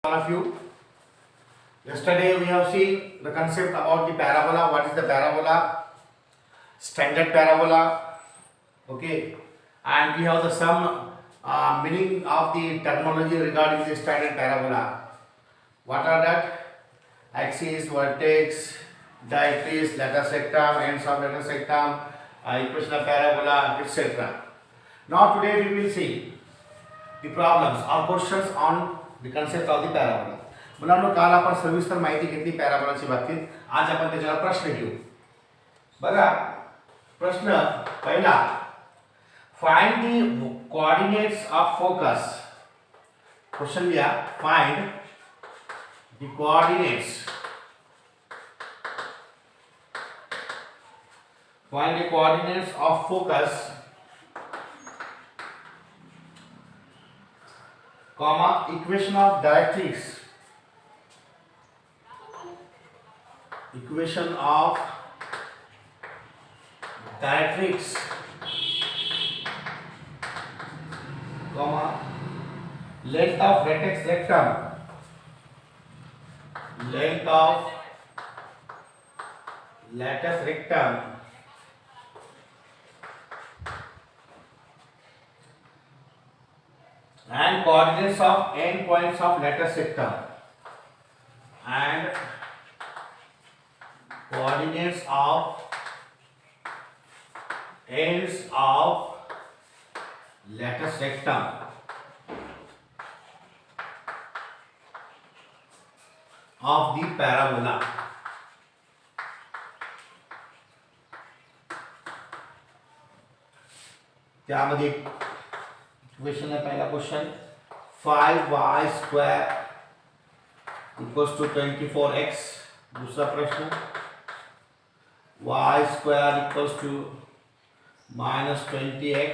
All of you. Yesterday we have seen the concept about the parabola. What is the parabola? Standard parabola. Okay. And we have the some meaning of the terminology regarding the standard parabola. What are that? Axis, vertex, directrix, lateral rectum, ends of lateral rectum, equation of parabola, etc. Now today we will see the problems or questions on the concept of the parabola. मुलांनो काल आपण सविस्तर माहिती घेतली पॅराबोलाची बाबतीत. आज आपण त्याच्यावर प्रश्न घेऊ. बघा प्रश्न पहिला, find the coordinates of focus. Question लिहा, find the coordinates. Find the coordinates of focus comma equation of directrix. Equation of directrix, comma length of vertex rectum, length of lateral rectum, and coordinates of end points of lateral rectum, and coordinates of ends of lateral rectum of the parabola. त्यामध्ये equation है पहला question, 5y square equals to 24x. दूसरा प्रश्न, y square equals to -20x.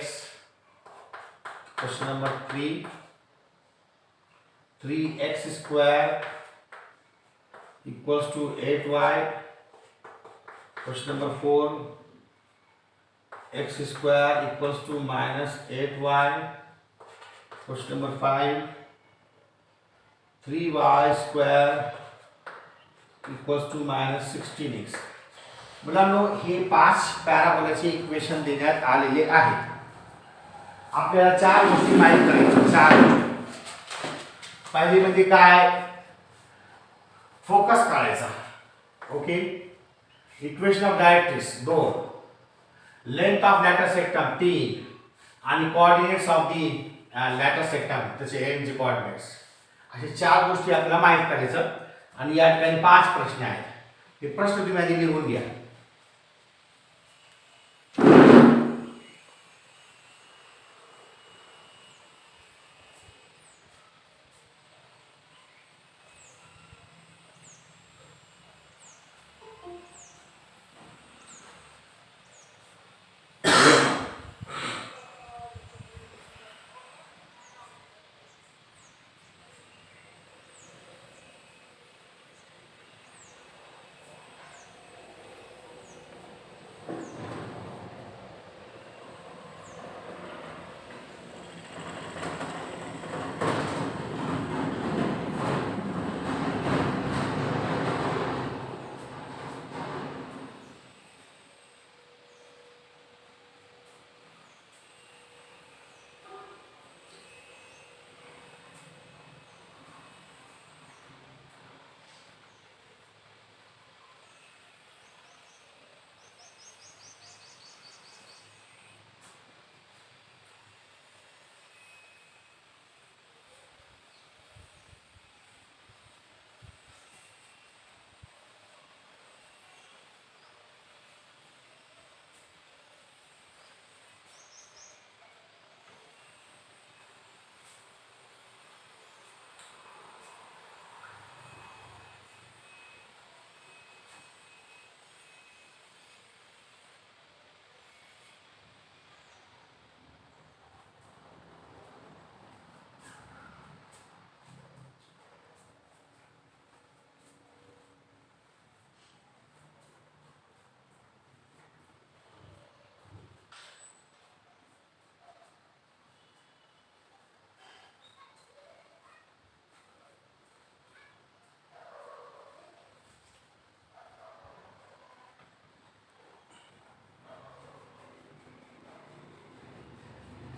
Question number 3, 3x square equals to 8y. Question number 4, x square equals to -8y. Question number 5, 3y square equals to -16x. मुलांनो हे 5 पॅराबोलाचे equation देण्यात आलेले आहे. आपल्याला 4 गोष्टी माहित करायच्या. 4 गोष्टी. पहिली म्हणजे काय? फोकस काढायचा. Okay. Equation of directrix 2, length of lateral rectum 3, आणि coordinates of the lateral rectum त्याचे एंडचे कोऑर्डिनेट्स. असे 4 गोष्टी आपल्याला माहित करायचं. आणि या ठिकाणी 5 प्रश्न आहेत. हे प्रश्न तुम्ही आधी लिहून घ्या.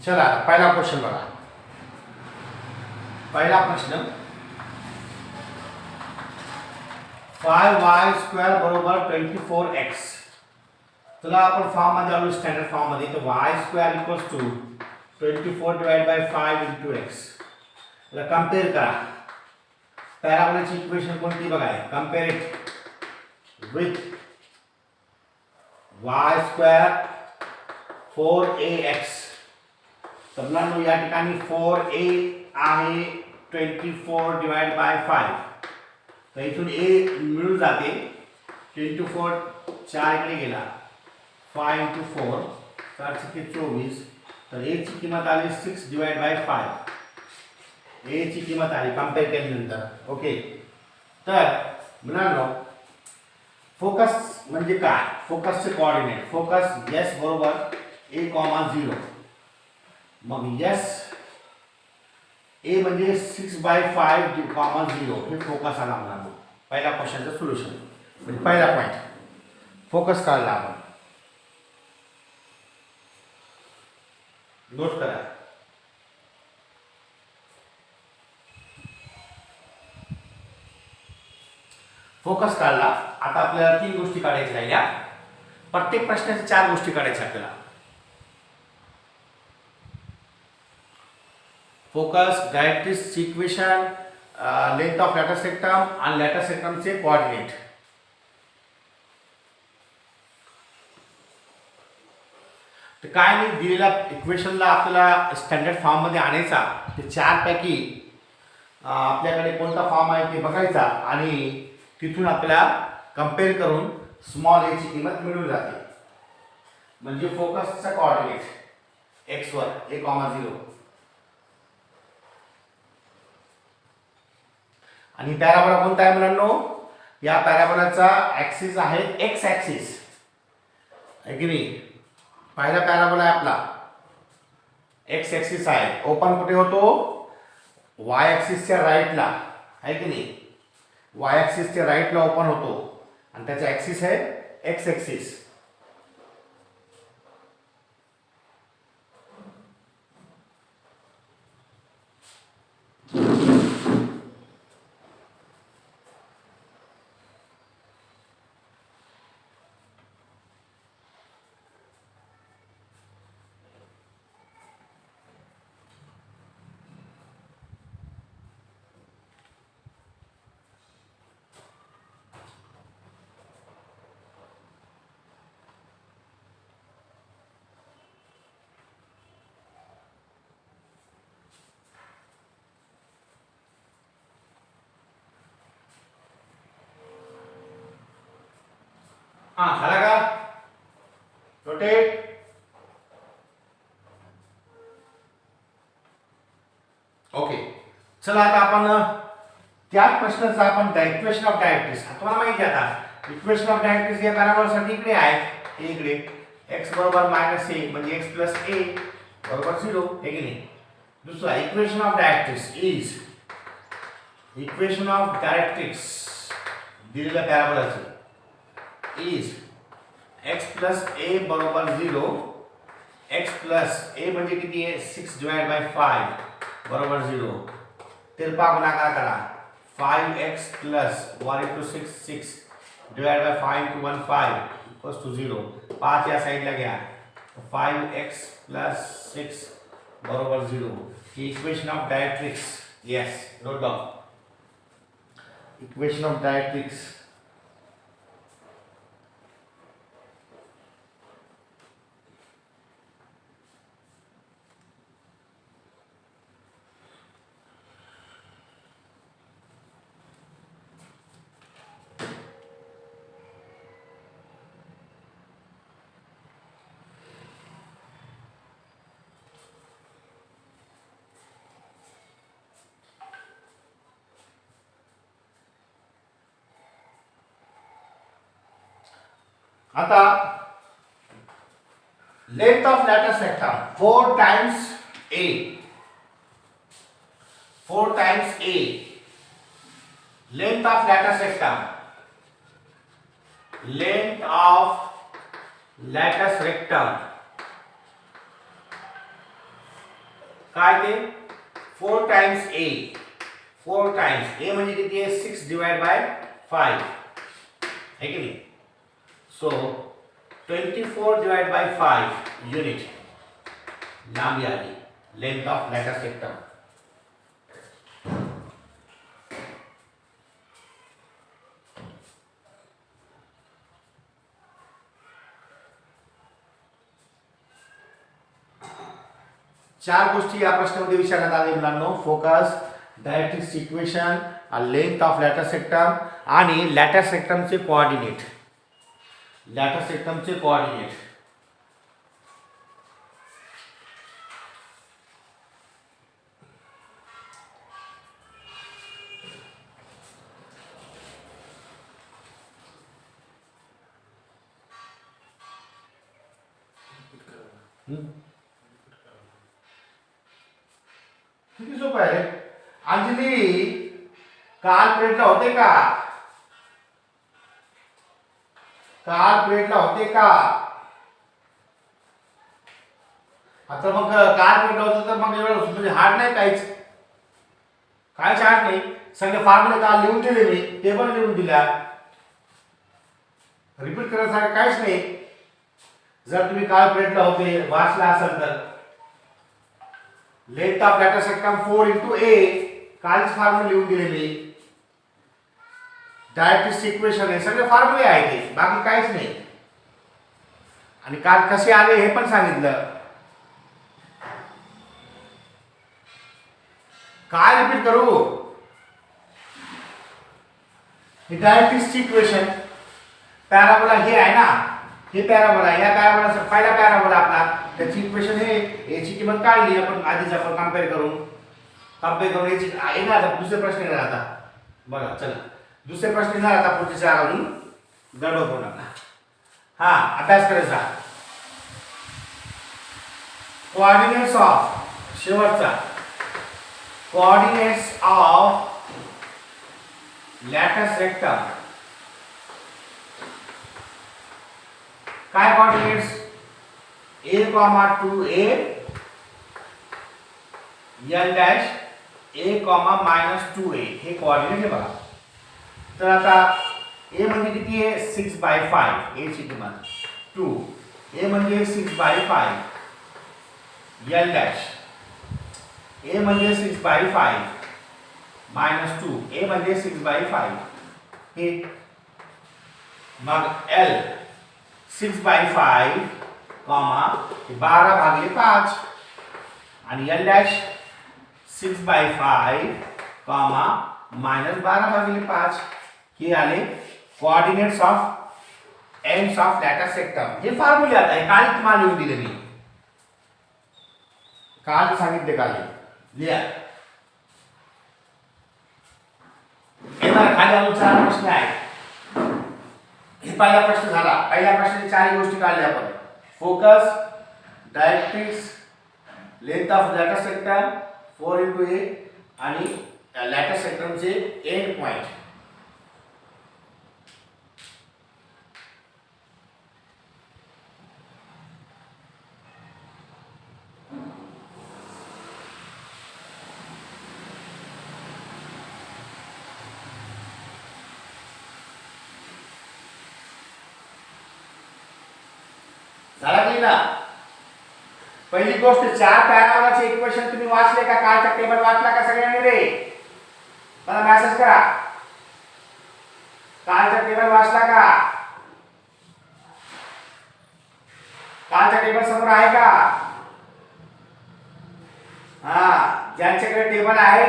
चला पहिला क्वेश्चन बघा. पहिला प्रश्न 5y² बरोबर 24x. चला आपण फॉर्म मध्ये आलो स्टँडर्ड फॉर्म मध्ये. तर y² = 24 divide by 5 into x. तर कंपेअर करा. पॅराबोलाची इक्वेशन कोणती बघा. Compare it with y² 4ax. तर मुलांनो या ठिकाणी 4a आहे 24 डिवाइड बाय 5. तर इथून a मिळून जाते. 24 4 इकडे गेला. 5 इंटू 4 4 × 24. तर a ची किंमत आली 6 डिवाइड बाय 5. a ची किंमत आली कंपेअर केल्यानंतर. ओके. तर मुलांनो फोकस म्हणजे काय. फोकसचे कोऑर्डिनेट. फोकस s बरोबर a, 0. मग s a म्हणजे 6/5, 0 हे फोकस आला मुलांनो. पहिला क्वेश्चनचं सोल्युशन म्हणजे पहिला पॉईंट फोकस काढला आपण. नोट करा. फोकस काढला. आता आपल्याला 3 गोष्टी काढायच्या राहिल्या. प्रत्येक प्रश्नाच्या 4 गोष्टी काढायच्या आपल्याला. Focus, directrix equation, length of latus rectum आणि लॅटर सेक्टमचे कोऑर्डिनेट. तर काय नाही दिलेल्या इक्वेशनला आपल्याला स्टँडर्ड फॉर्म मध्ये आणायचा. ते 4 पैकी आपल्याकडे कोणता फॉर्म आहे ते बघायचा आणि तिथून आपल्याला कंपेअर करून स्मॉल a ची किंमत मिळून जाते. म्हणजे फोकसचा कोऑर्डिनेट x वर a, 0 आणि पॅराबोला कोणता आहे मुलांनो. या पॅराबोलाचा ऍक्सिस आहे x ऍक्सिस आहे की नाही. पहिला पॅराबोला आहे आपला x ऍक्सिस आहे. ओपन कुठे होतो y ऍक्सिसच्या राईटला आहे की नाही. y ऍक्सिसच्या राईटला ओपन होतो आणि त्याचा ऍक्सिस आहे x ऍक्सिस. झाला का रोटेट. ओके. चला आता आपण त्याच प्रश्नाचा आपण इक्वेशन ऑफ डायरेक्ट्रिक्स. तुम्हाला माहिती आहे आता इक्वेशन ऑफ डायरेक्ट्रिक्स या पॅराबोलासाठी इकडे आहे. इकडे x बरोबर -a म्हणजे x + a बरोबर 0 आहे की नाही. दुसरा equation of directrix is equation of directrix दिलेल्या पॅराबोलाची इज x + a बरोबर 0. x + a म्हणजे किती आहे 6 डिवाइड बाय 5 बरोबर 0. तिरपा गुणाकार करा. 5x + 1 * 6 6 divide by 5 * 1 5 = 0. 5 या साइडला घ्या. 5x + 6 बरोबर 0. ही equation of directrix. Yes note down. Equation of directrix. आता length of latus rectum 4 times a. 4 times a. Length of lateral rectum. Length of lateral rectum काय ते 4 टाइम्स a, 4 टाइम्स a म्हणजे किती आहे 6 डिवाइड बाय 5 है की नाही. So 24 divide by 5 unit लांबी आली, लेंथ ऑफ लॅटर सेक्टम. चार गोष्टी या प्रश्नामध्ये विचारण्यात आले मुलांनो. Focus, directrix equation, length of latus rectum आणि लॅटर सेक्टमचे कोऑर्डिनेट. लॅटर सेक्टमचे कोऑर्डिनेट. किती सोपं आहे. अंजली काल प्लेटला होते का? काल प्लेटला होते का? आता मग काल प्लेटला होतं तर मग एवढं म्हणजे हार्ड नाही काहीच. काहीच हार्ड नाही. सगळे फॉर्म्युले काल लिहून दिले मी, टेबल लिहून दिला. रिपीट करण्यासारखं काहीच नाही. जर तुम्ही काल प्लेटला होते वाचला असेल तर length of latus rectum 4 into a कालच फॉर्म्युला लिहून दिले मी. डायरेक्ट्रिक्स इक्वेशन हे सगळे फॉर्म्युले आहेत ते, बाकी काहीच नाही. आणि काल कसे आले हे पण सांगितलं. काय रिपीट करू. हे डायरेक्ट्रिक्स इक्वेशन पॅराबोला हे आहे ना, हे पॅराबोला, या पॅराबोला पहिला पॅराबोला आपला, त्याची इक्वेशन हे याची किंमत काढली आपण आधीच, आपण कंपेअर करून याची येणार. दुसरे प्रश्न येणार आता बघा. चला दुसरे प्रश्न येणार आता पुढचे चार अजून गडबड होऊ नका. हा अभ्यास करायचा. कोऑर्डिनेट्स ऑफ, शेवटचा कोऑर्डिनेट्स ऑफ लॅटर सेक्टम. काय coordinates a, 2a l dash a, -2a हे कोऑर्डिनेट आहे बघा. तर आता a म्हणजे किती आहे 6/5 a ची किंमत 2, a म्हणजे 6/5 l डॅश a म्हणजे 6/5 -2 a म्हणजे 6/5 हे मग l 6/5 12/5 आणि l डॅश 6/5 -12/5 हे आले coordinates of ends of latus rectum. हे फॉर्म्युले आता आहे, काल तुम्हाला लिहून दिले मी, काल सांगितले. काल लिहा. खाली अजून 4 प्रश्न आहेत. हे पहिला प्रश्न झाला. पहिल्या प्रश्नाची 4 गोष्टी काढल्या आपण. Focus, directrix, length of latus rectum 4 into a आणि लॅटर सेक्टमचे एंड पॉइंट. झाला की ना. पहिली गोष्ट 4 पॅराबोलाचे इक्वेशन तुम्ही वाचले का? कालचा टेबल वाचला का सगळ्यांनी रे? मला मेसेज करा. कालचा टेबल वाचला का? कालचा टेबल समोर आहे का? हा, ज्यांच्याकडे टेबल आहे,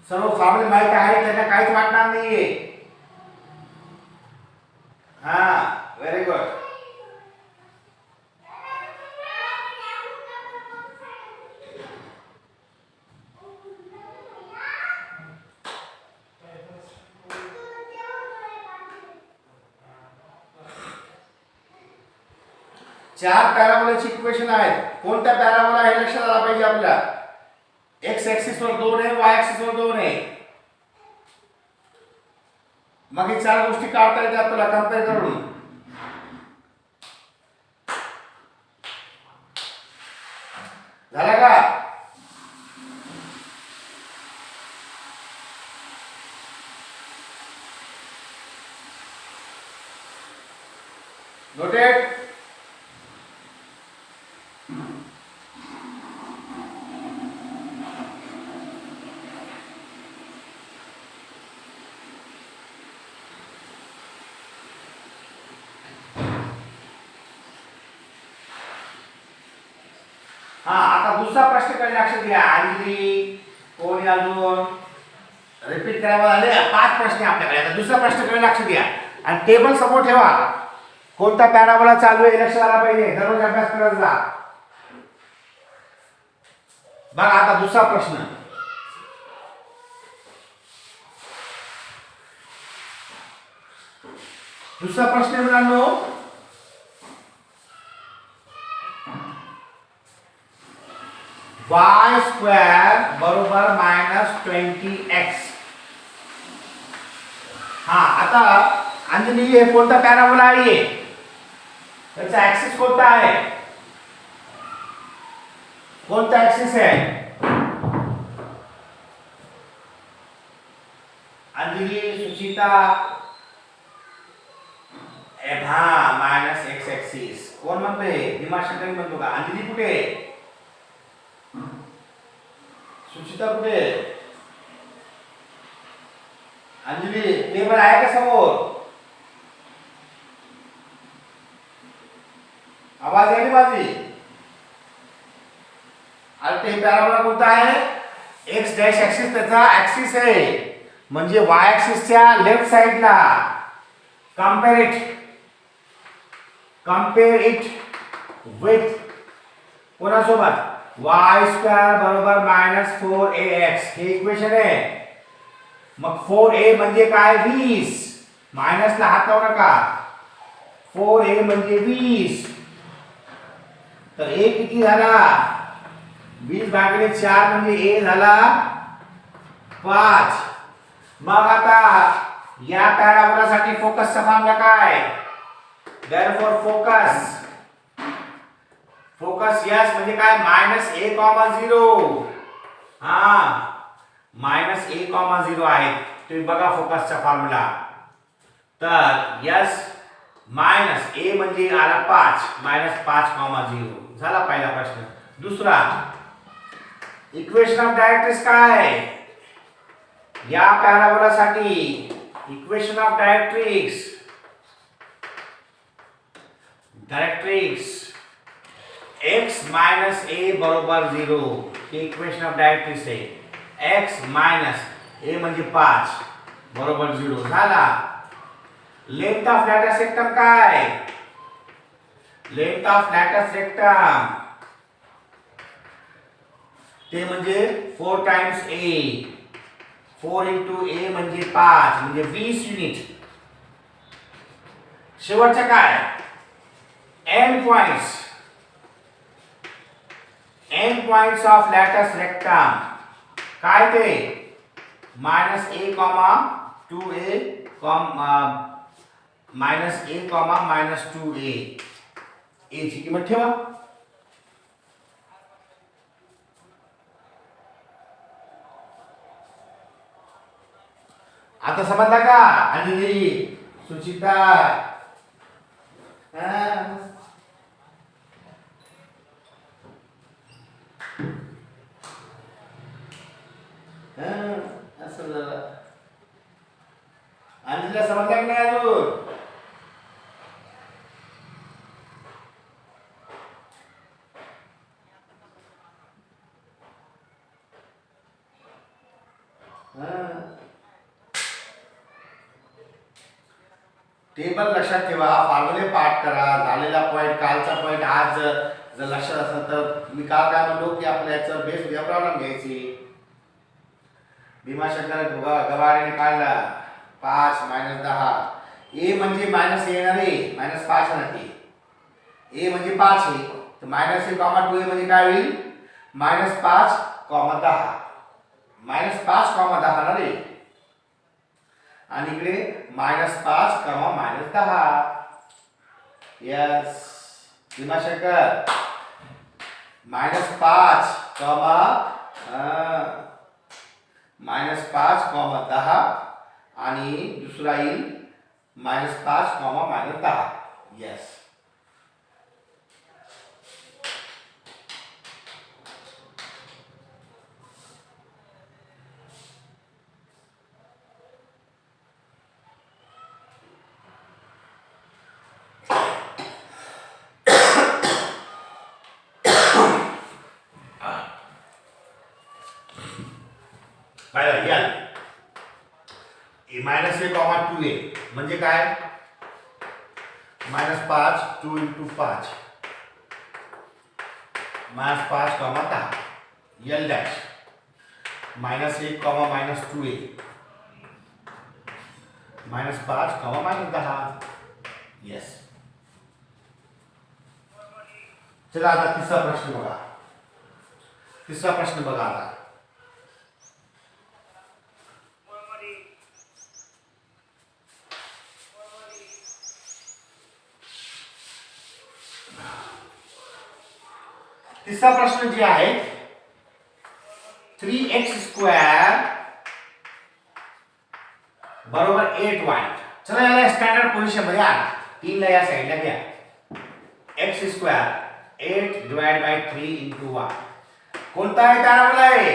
सर्व फॉर्म्युले माहित आहे, त्यांना काहीच वाटणार नाहीये. हा, व्हेरी गुड. चार पॅराबोलाची इक्वेशन आहेत. कोणत्या पॅराबोला हे लक्षात आला पाहिजे आपल्याला. एक्स ऍक्सिस वर 2 आहे, वाय ऍक्सिस वर 2 आहे. मग हे 4 गोष्टी काढता येतात आपल्याला कंपेअर करून. झाला का? Noted. हा आता दुसरा प्रश्नाकडे लक्ष द्या. अंजली कोणी अजून रिपीट करायला आले. 5 प्रश्न आहे आपल्याकडे. आता दुसऱ्या प्रश्नाकडे लक्ष द्या आणि टेबल समोर ठेवा. कोणता पॅराबोला चालू आहे लक्ष आला पाहिजे. दररोज अभ्यास करत जा. बघा आता दुसरा प्रश्न. दुसरा प्रश्न मुलांनो, y स्क्वेअर बरोबर -20x. हा आता अंजली हे कोणता पॅराबोला आहे? त्याचा ऍक्सिस कोणता आहे? कोणता ऍक्सिस आहे? Anjali, Suchita, minus x axis. कोण म्हणतोय? दिमाशंकर म्हणतो का? अंजली कुठे? सुचिता कुठे? अंजली टेबल आहे का समोर? आवाज आहे माझी? अरे ते पॅराबोला कोणता आहे? एक्स डॅश ऍक्सिस त्याचा ऍक्सिस आहे. म्हणजे वाय ऍक्सिसच्या लेफ्ट साइडला. कंपेअर इट विथ कोणासोबत? y स्क्वेअर बरोबर -4ax. हे इक्वेशन आहे. मग 4a म्हणजे काय? 20. मायनसला हात लावू नका. 4a म्हणजे 20. तर a किती झाला? 20/4 म्हणजे a झाला 5. मग आता या पॅराबोलासाठी फोकसचा फॉर्म्युला काय? देयरफॉर फोकस यस म्हणजे काय? -a,0. हा -a,0 आहे. तुम्ही बघा फोकसचा फॉर्म्युला. तर यस -a म्हणजे आला 5 -5,0 झाला पहिला प्रश्न. दुसरा इक्वेशन ऑफ डायरेक्ट्रिक्स काय? या पॅराबोलासाठी equation of directrix x minus a बरोबर 0. हे इक्वेशन ऑफ डायरेक्ट्रिक्स आहे. x माइनस a म्हणजे 5 बरोबर 0 झाला. लेंथ ऑफ लॅटस रेक्टम काय? लेंथ ऑफ लॅटस रेक्टम ते म्हणजे 4 टाइम्स a. 4 into a म्हणजे 5 म्हणजे 20 युनिट. शेवटचं काय? n points of latus rectum काय ते? -a, 2a, -2a. a ची किंमत ठेवा. आता समजला का? अंजली, सुचिता, असं झालं. अंजलीला समजला की नाही अजून? टेबल लक्षात ठेवा. फॉर्म्युले पाठ करा. झालेला पॉइंट, कालचा पॉइंट आज जर लक्षात असेल तर मी काल काय म्हणलो की आपल्या याचं बेस उद्या प्रॉब्लेम घ्यायची. भीमाशंकर गवारीने काढला 5 - 10. a म्हणजे मायनस येणार आहे, -5 येणार आहे. a म्हणजे 5 आहे तर -a,2a म्हणजे काय होईल? -5, 10. -5, 10 रे. आणि इकडे -5, -10. यस भीमाशंकर -5, -5, -10 आणि दुसरा येईल -5, -10. यस पाहिलं एल मायनस ए कॉमा 2a म्हणजे काय -5 2 × 5 -5 comma 10 L dash -1 comma -2a -5 comma -10 yes. चला आता तिसरा प्रश्न बघा. तिसरा प्रश्न बघा आता. तिसरा प्रश्न जे आहे 3x² बरोबर 8y. चला याला स्टँडर्ड पोझिशन मध्ये आणा. 3 ला या साईडला घ्या. x² 8 divide by 3 × y. कोणता आहे पॅराबोला आहे?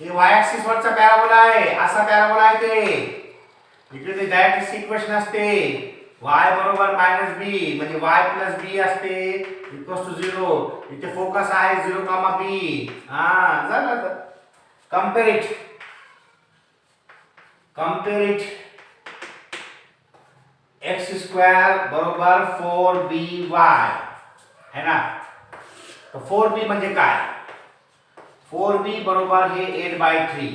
हे y ऍक्सिस वरचा पॅराबोला आहे. असा पॅराबोला आहे ते. इकडे ते डायरेक्ट इक्वेशन असते y बरोबर -b म्हणजे y + b असते इक्वल्स टू 0. इथे फोकस आहे 0, b. हा झालं तर कंपेअर इट x² बरोबर 4by है ना. तो 4b म्हणजे काय? 4b बरोबर हे 8/3.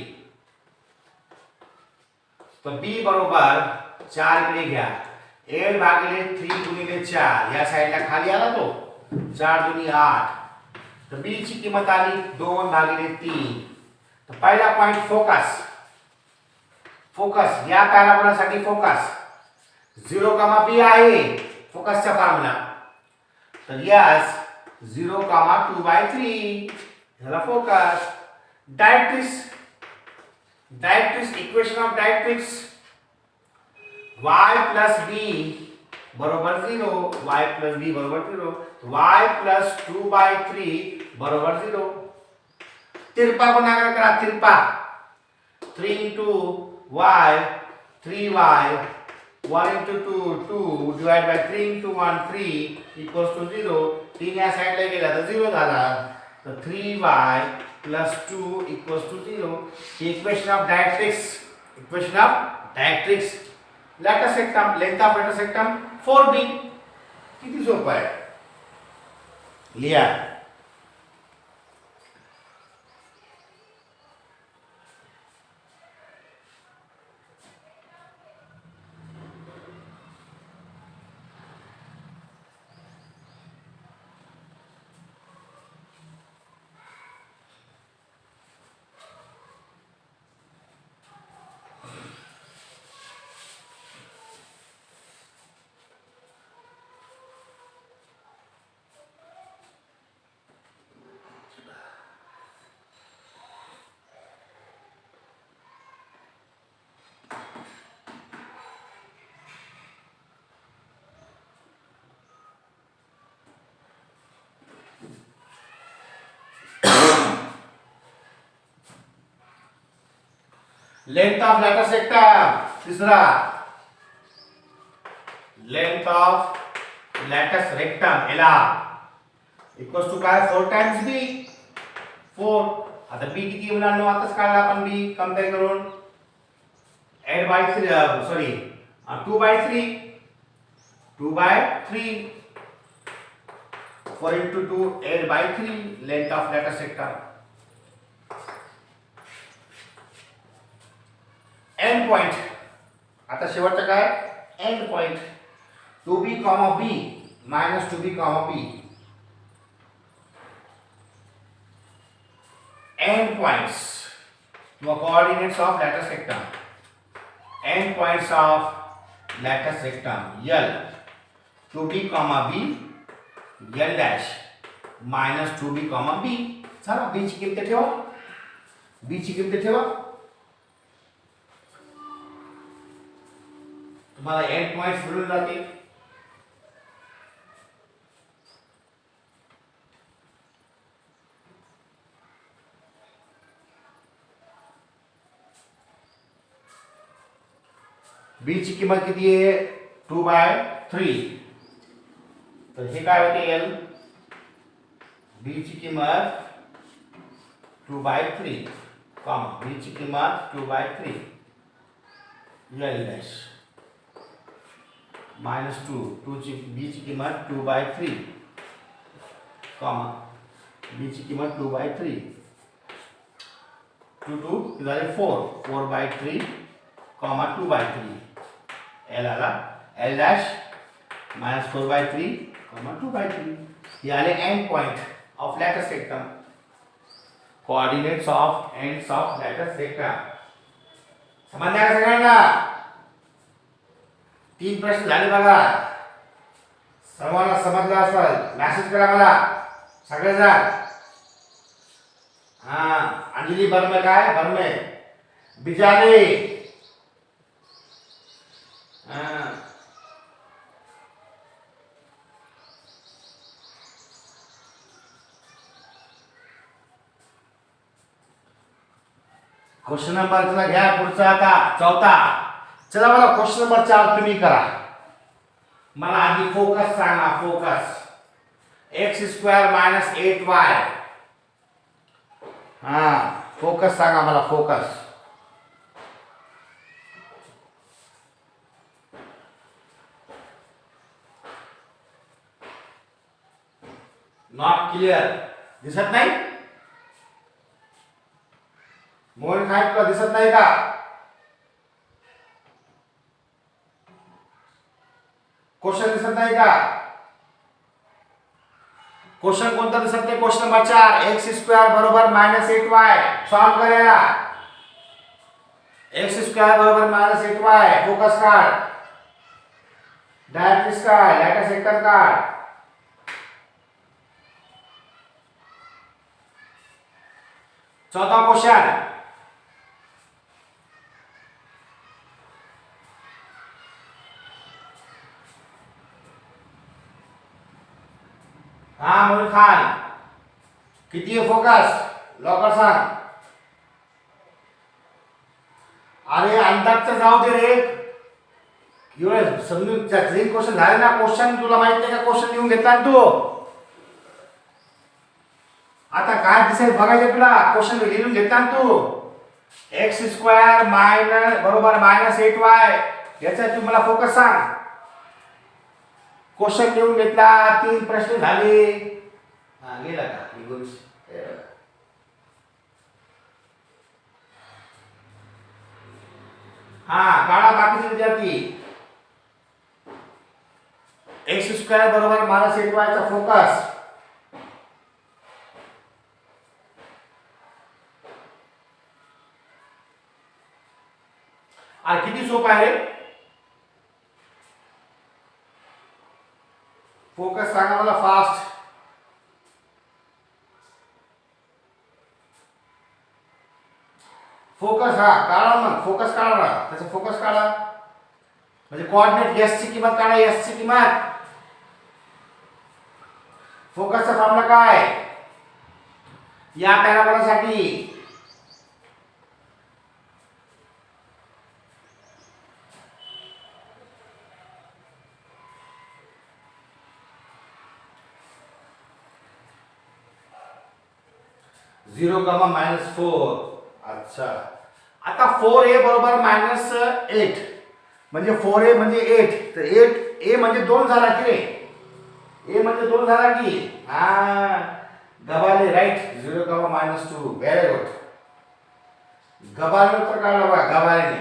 तो b बरोबर 4 इकडे घ्या. 8/3 × 4 या साईडला खाली आला तो 4 × 2 8. तर b ची किंमत आली 2/3. तर पहिला पॉइंट फोकस या पॅराबोलासाठी फोकस 0, b आहे फोकसचा फॉर्म्युला. तर यस 0, 2/3 ह्याला focus. Directrix equation of directrix y + b बरोबर 0 y + b बरोबर 0 y + 2/3 बरोबर 0. तिरपा गुणाकार करा. तिरपा 3 × y 3y 1 × 2 2 divide by 3 × 1 3 equals to 0. 3 या साईडला गेला तर 0 झाला. तर 3y + 2 equals to 0. Equation of directrix latus rectum. Length of latus rectum 4b. किती सोपं आहे. लिहा. Length of latus rectum. तिसरा लेंथ ऑफ लेटस रेक्टम एला इक्वल्स टू काय 4 टाइम्स b 4. आता b किती मुलांना आताच काढला आपण b कंपेअर करून 8/3 sorry 2/3 4 × 2 8/3 length of latus rectum. End point. आता शेवटचं काय end point 2b, b -2b, b. End points किंवा coordinates of latus rectum. End points of latus rectum l 2b, b l dash -2b, b. चला b ची किंमत ठेवा. तुम्हाला end points मिळून जातील. b ची किंमत किती आहे 2/3. तर हे काय होते l. b ची किंमत 2/3 कॉमा b ची किंमत 2/3 l डॅश -2 ची b ची किंमत 2/3 कॉमा b ची किंमत 2/3 2 झाले 4/3 कॉमा 2/3 l आला l डॅश -4/3 कॉमा 2/3 हे आले end point of latus rectum coordinates of ends of latus rectum समजल्या का सगळ्यांना 3 प्रश्न झाले बघा सर्वांना समजला असेल मेसेज करा मला सगळेजण अंजली बर्मे काय बर्मे बिजाले क्वेश्चन नंबर चला घ्या पुढचा आता चौथा चला मला क्वेश्चन नंबर 4 तुम्ही करा मला आधी फोकस सांगा फोकस x² - 8y फोकस सांगा मला फोकस नॉट क्लिअर दिसत नाही मोबाईल काय तुला दिसत नाही का क्वेश्चन दिसत नाही का क्वेश्चन कोणता दिसत नाही क्वेश्चन नंबर 4 x² बरोबर -8y सॉल्व करूया x² बरोबर -8y फोकस काढ डायरेक्ट्रिक्स काढ लॅटर सेक्टर काढ चौथा क्वेश्चन मोहित खान किती आहे फोकस लवकर सांग अरे अंदाजचं जाऊ दे रे एवढे समजून 3 क्वेश्चन झाले ना क्वेश्चन तुला माहित नाही का क्वेश्चन लिहून घेतला तू आता काय दिसेल बघायचं तुला क्वेश्चन लिहून घेतला तू x² बरोबर -8y याचा तू मला फोकस सांग क्वेश्चन लिहून घेतला 3 प्रश्न झाले गेला का निघून काढा बाकीचे विद्यार्थी x² बरोबर -8y चा फोकस किती सोपा आहे रे फोकस सांगा मला फास्ट फोकस काढा मग फोकस काढा त्याचा फोकस काढा म्हणजे कोऑर्डिनेट s ची किंमत काढा s ची किंमत फोकसचा फॉर्म्युला काय या पॅराबोलासाठी 0, -4 अच्छा आता 4a बरोबर -8 म्हणजे 4a म्हणजे 8 तर 8a म्हणजे 2 झाला की रे a म्हणजे 2 झाला की Gabale right 0, -2 very good Gabale उत्तर काढला बघा गबालेने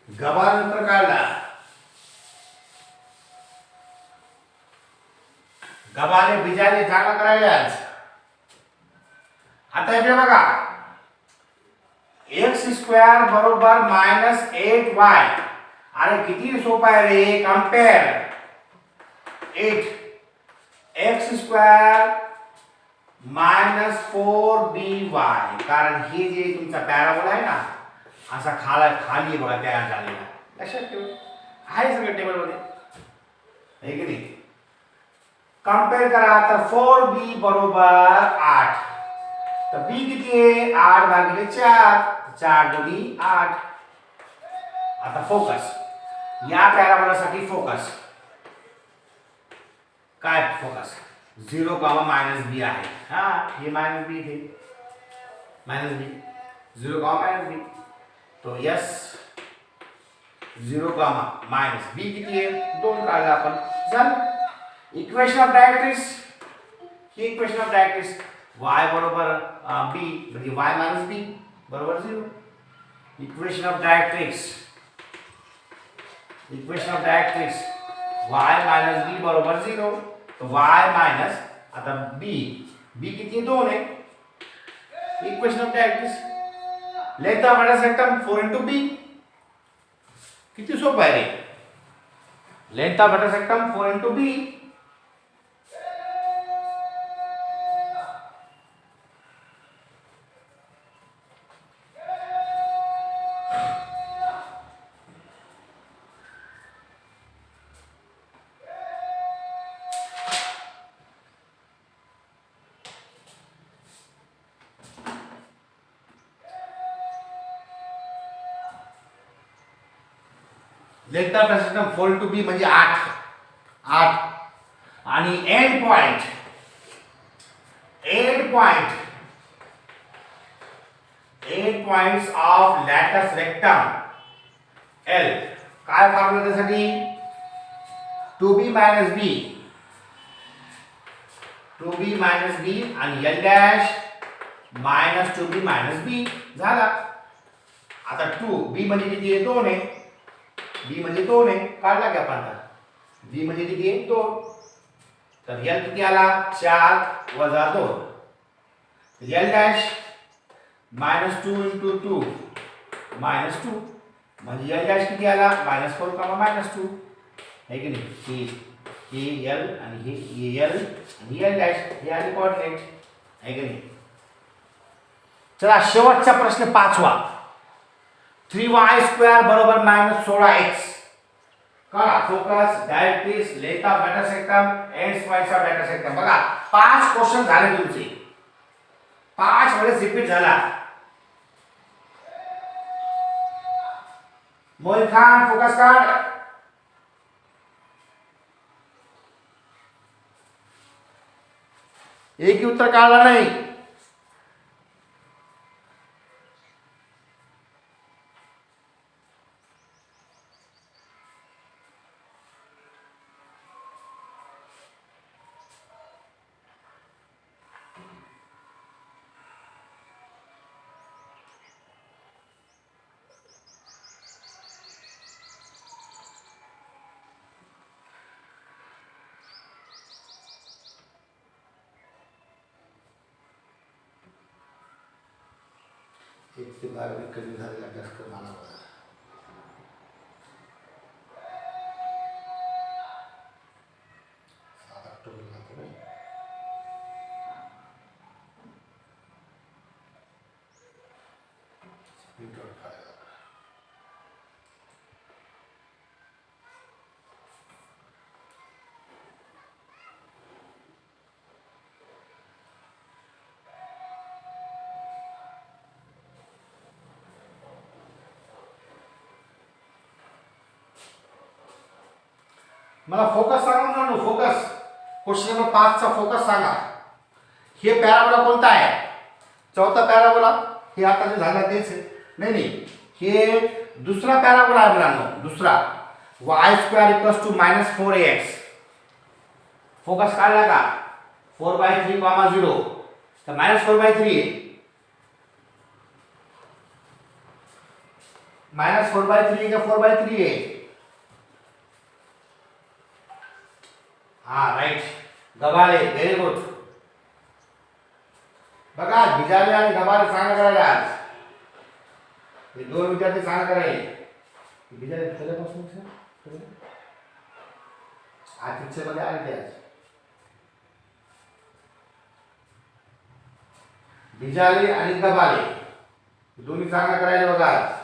गबाल उत्तर काढला गबाले बिजाले चांगला करायलाच आता इकडे बघा x² बरोबर -8y अरे किती सोपा आहे रे कंपेअर 8 x² -4by कारण हे जे तुमचा पॅराबोला आहे ना असा खाली बघा तयार झालेला लक्षात ठेवा आहे सगळं टेबल मध्ये आहे की नाही कंपेअर करा तर 4b बरोबर 8 तर b किती आहे 8/4 4 2 8 आता फोकस या पॅराबोलासाठी फोकस काय फोकस 0, -b आहे. हा हे -b इथे -b 0, -b तो यस 0, -b किती आहे 2 काढला आपण. झालं equation of directrix. He equation of directrix y बरोबर b म्हणजे y - b बरोबर 0. Equation of directrix y - b बरोबर 0. तो y मायनस आता b किती आहे 2 आहे. Equation of directrix length of rectum 4 × b. किती सोपं आहे रे. Length of rectum 4 × b. Length of rectum 4 × b म्हणजे 8 आणि end point of latus rectum L काय फॉर्म्युला त्यासाठी 2b - b आणि L डॅश -2b - b झाला. आता 2b म्हणजे किती आहे 2 आहे. b म्हणजे 2 आहे काढला की आपण आता. b म्हणजे किती आहे 2. तर L किती आला 4 - 2. L डॅश -2 × 2 -2 म्हणजे L डॅश किती आला -4, -2 आहे की नाही. हे L आणि हे L आणि L डॅश हे आले कोऑर्डिनेट आहे की नाही. चला शेवटचा प्रश्न 5वा. 3y² बरोबर -16x. कळा focus directrix length of latus rectum ends points of latus rectum. बघा 5 क्वेश्चन झाले तुमचे. 5 वेळेस रिपीट झाला. मोहित खान फोकस काढ. एक उत्तर काढला नाही. एक ते 12 कधी झालेला अभ्यास कर मला बघा. मला फोकस सांगा ना. फोकस क्वेश्चन नंबर 5 चा फोकस सांगा. हे पॅराबोला कोणता आहे 4था पॅराबोला. हे आता जे झालं तेच आहे. नाही हे दुसरा पॅराबोला आहे मुलांनो. दुसरा y² = -4ax. फोकस काढला का 4/3, 0 तर -4/3 आहे. -4/3 का 4/3 आहे. हाँ राइट गबाले व्हेरी गुड. बघा भिजाले आणि गबाले सांगा करायला आज. हे 2 विद्यार्थी सांगा करायला. भिजाले पहिल्यापासून आज पिक्चर मध्ये आले ते आज. भिजाले आणि गबाले दोन्ही सांगा करायला बघा आज.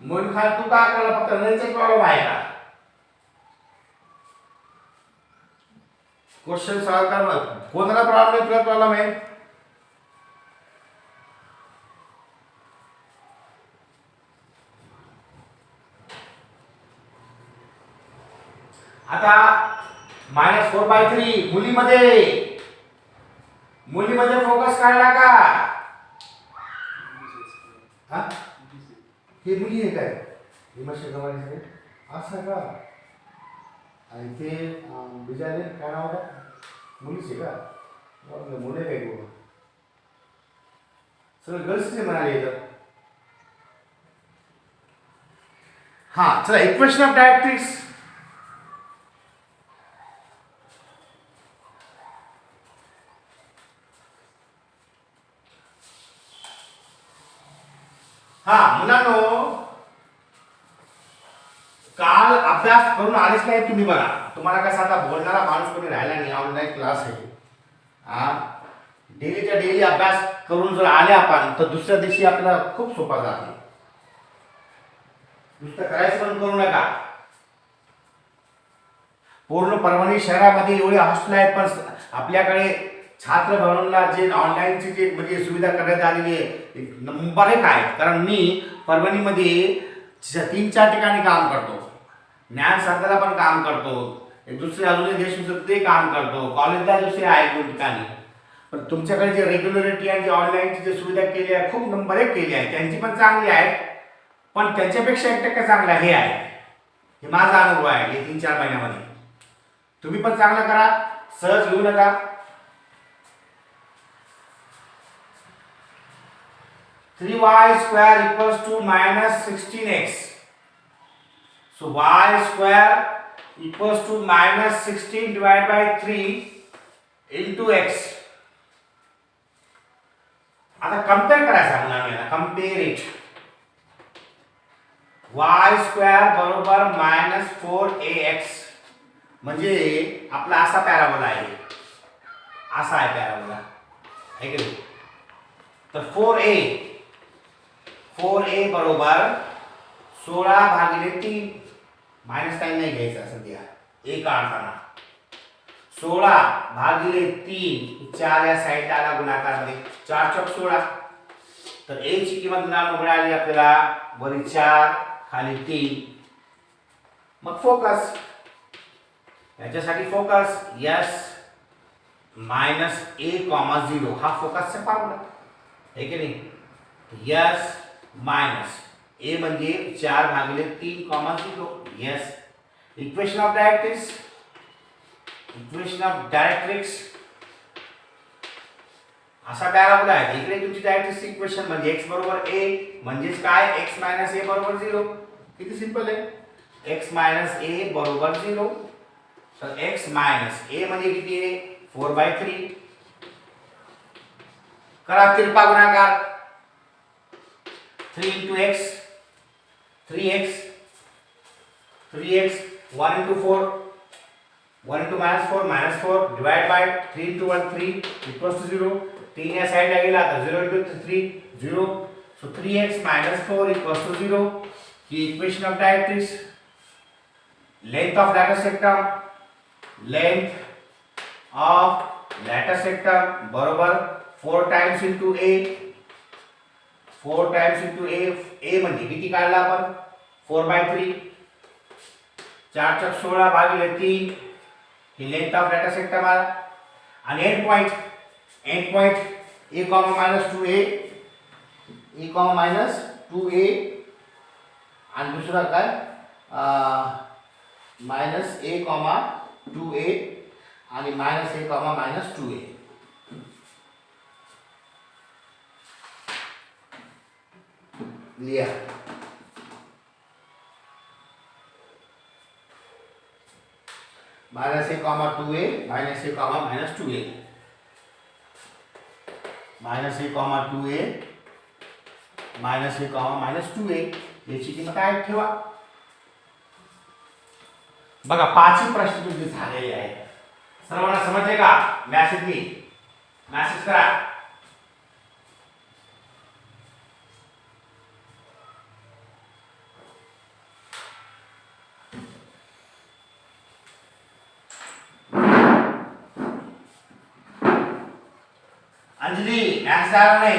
मोहन खान तू काय करायला फक्त रेंजचा प्रॉब्लेम आहे का. क्वेश्चन सॉल्व कर मग. कोणाला प्रॉब्लेम आहे? तुला प्रॉब्लेम आहे? आता -4/3 मुलीमध्ये फोकस काढला का? हा, हे मुली आहे काय? विमर्श गवारी असं का? आणि ते बिजाने काय नाव होतं? मुलीच आहे का? मुले काय गो सगळं गर्ल्स म्हणाले तर. हा चला, इक्वेशन ऑफ डायरेक्ट्रिक्स. हा मुलांनो, काल अभ्यास करून आलेच नाही तुम्ही. बघा, तुम्हाला कसं आता बोलणारा माणूस कोणी राहिला नाही, ऑनलाईन क्लास आहे. हा, डेलीच्या डेली अभ्यास करून जर आले आपण तर दुसऱ्या दिवशी आपल्याला खूप सोपा जाते. नुसतं करायचं पण करू नका. पूर्ण परभणी शहरामध्ये एवढे हॉस्टेल आहेत, पण आपल्याकडे छात्र भवनला जे ऑनलाईनची जे म्हणजे सुविधा करण्यात आलेली आहे नंबर एक आहे. कारण मी परभणीमध्ये 3-4 ठिकाणी काम करतो. ज्ञान साधनाला पण काम करतो, एक दुसरे अजून देश ते काम करतो, कॉलेजला दुसरे आहे 2 ठिकाणी. पण तुमच्याकडे जे रेग्युलरिटी आणि जे ऑनलाईनची जे सुविधा केली आहे खूप नंबर एक केली आहे. त्यांची पण चांगली आहे, पण त्याच्यापेक्षा 1% चांगला हे आहे. हे माझा अनुभव आहे हे 3-4 महिन्यामध्ये. तुम्ही पण चांगलं करा, सहज घेऊ नका. (3y² = -16x). So y² = -16 divided by 3 into x. आता कंपेअर करायचं मुलांना, कंपेअर इट. y² बरोबर -4ax म्हणजे आपला असा पॅराबोला आहे, असा आहे पॅराबोला आहे की नाही. तर 4a बरोबर 16/3 मायनस साइन नाही घ्यायचा सध्या, एक काढताना 16/3 4 या साईडला आला गुणाकारमध्ये, 4×4 = 16. तर a ची किंमत मिळाली आपल्याला, वरी 4 खाली 3. मग फोकस, याच्यासाठी फोकस s -a, 0 हा फोकसचा फॉर्म्युला आहे की नाही. s a म्हणजे 4/3, 0. यस, इक्वेशन ऑफ डायरेक्ट्रिक्स असा पॅराबोला आहे. इकडे तुमची डायरेक्ट्रिक्स इक्वेशन म्हणजे x बरोबर a म्हणजेच काय, x - a बरोबर 0. किती सिंपल आहे, x - a बरोबर 0. तर x - a म्हणजे किती आहे, 4/3. करा तिरपा गुणाकार, 3 into x, 3x, 1 into 4, 1 into -4, divide by 3 into 1, 3 equals to 0. 3 या साइडला गेला तर 0 into 3, 0. So 3x - 4 equals to 0. ही equation of directrix. Length of latus rectum बरोबर 4 times into a. 4 times into a म्हणजे किती काढला आपण, 4/3. 4×16/3 ही लेंथ ऑफ लॅटर सेक्टम आला. आणि end point a, -2a, -2a आणि दुसरा काय -a, -2a आणि -a, -2a. लिया. -a, -2a, -a, -2a, -a, -2a याची किंमत काय ठेवा. बघा, 5 प्रश्न तुमचे झालेले आहेत. सर्वांना समजले का? मेसेज करा. अंजली మ్యాథ్స్ రావాలి